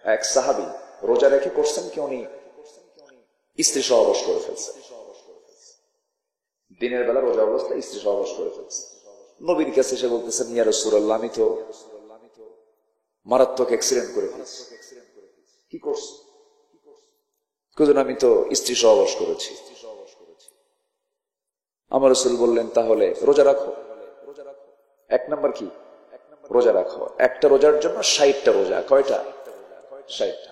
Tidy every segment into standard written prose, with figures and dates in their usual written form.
এক সাহাবী রোজা রেখে করছেন কি উনি স্ত্রী সহবাস করে ফেলছে, দিনের বেলা রোজা অবস্থায় স্ত্রী সহবাস করে ফেলছে। নবীর কাছে এসে বলতেছেন, ইয়া রাসূলুল্লাহ, আমি তো মারাত্মক অ্যাক্সিডেন্ট করে ফেলছি। কি করছি? আমি তো স্ত্রী সহবাস করেছি। আমার রাসূল বললেন, তাহলে রোজা রাখো। এক নাম্বার কি? রোজা রাখো। একটা রোজার জন্য 60টা রোজা। কয়টা? 60টা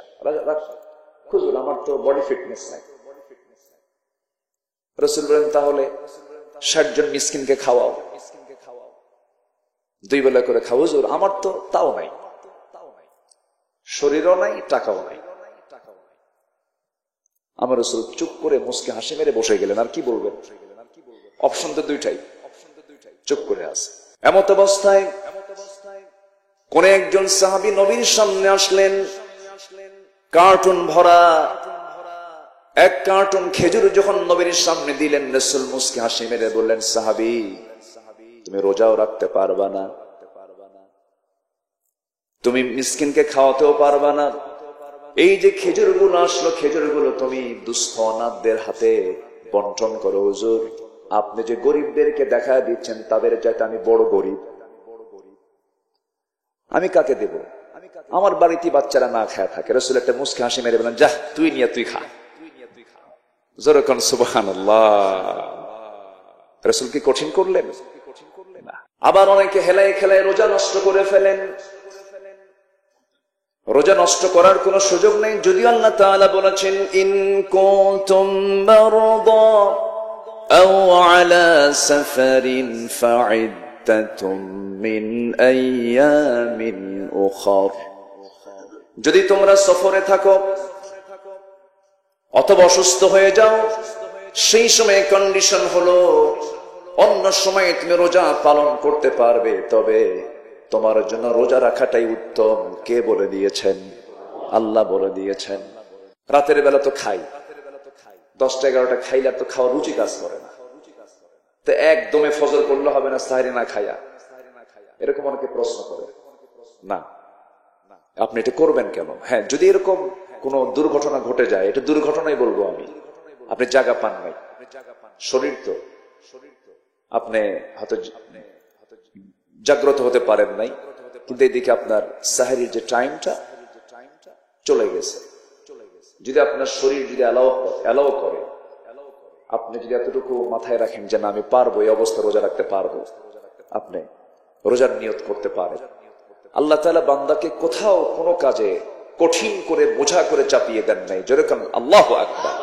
রাখো। হুজুর, আমার তো বডি ফিটনেস নাই। রাসূল বলেন, তাহলে 60 জন মিসকিনকে খাওয়াও, 2 বেলা করে খাও। হুজুর, আমার তো তাও নাই, শরীরও নাই, টাকাও নাই। আমার রাসূল চুপ করে মুস্কে হাসি মেরে বসে গেলেন। আর কি বলবেন? অপশন তো দুইটাই, চুপ করে আছে। এমত অবস্থায় কোন একজন সাহাবী নবীর সামনে আসলেন, কার্টুন ভরা এক কার্টুন খেজুর যখন নবীর সামনে দিলেন, রাসূল মুস্কে হাসি মেরে বললেন, সাহাবী, তুমি রোজাও রাখতে পারবা না, তুমি মিসকিনকে খাওয়াতেও পারবা না। এই যে খেজুরগুলো আসলো, খেজুরগুলো তুমি দুস্থ অনাথদের হাতে বন্টন করো। হুজুর, আপনি যে গরিবদেরকে দেখা দিচ্ছেন তাদের চাইতে আমি বড় গরিব, আমি কাকে দেব? আমার বাড়িতে বাচ্চারা না খায় থাকে। রাসূল একটা মুস্কি হাসি মেরে বলেন, যা, তুই নিয়ে তুই খা। জোরে কোন সুবহানাল্লাহ। রাসূল কি কঠিন করলেন? না। আবার অনেকে হেলায় খেলায় রোজা নষ্ট করে ফেলেন। রোজা নষ্ট করার কোন সুযোগ নেই, যদিও আল্লাহ তাআলা বলেছেন, ইন কুনতুম মারদা আও আলা সাফারিন ফাইদ্দাতুম মিন আইয়ামিন উখর। যদি তোমরা সফরে থাকো অথবা অসুস্থ হয়ে যাও, সেই সময় কন্ডিশন হলো অন্য সময় তুমি রোজা পালন করতে পারবে, তবে তোমার জন্য রোজা রাখাটাই উত্তম। কে বলে দিয়েছেন? আল্লাহ বলে দিয়েছেন। রাতের বেলা তো খাই, 10টা 11টা খাইলে আর তো খাওয়া রুচি কাজ করে না, তো একদমে ফজর করলে হবে না সাহরি না খায়া? এরকম অনেকে প্রশ্ন করে। না, আপনি এটা করবেন কেন? হ্যাঁ, যদি এরকম কোন দুর্ঘটনা ঘটে যায়, এটা দুর্ঘটনাই বলবো আমি। আপনি জায়গা পান নাই, শরীর তো আপনি হয়তো জাগ্রত হতে পারেন নাই, কিন্তু এইদিকে আপনার সাহরির যে টাইমটা চলে গেছে। যদি আপনার শরীর যদি অ্যালাও করে, আপনি যদি এতটুকু মাথায় রাখেন যে না, আমি পারবো, এই অবস্থা রোজা রাখতে পারবো, আপনি রোজার নিয়ত করতে পারেন। আল্লাহ তাআলা বান্দাকে কোথাও কোনো কাজে কঠিন করে বোঝা করে চাপিয়ে দেন নাই। যেরকম আল্লাহু আকবার।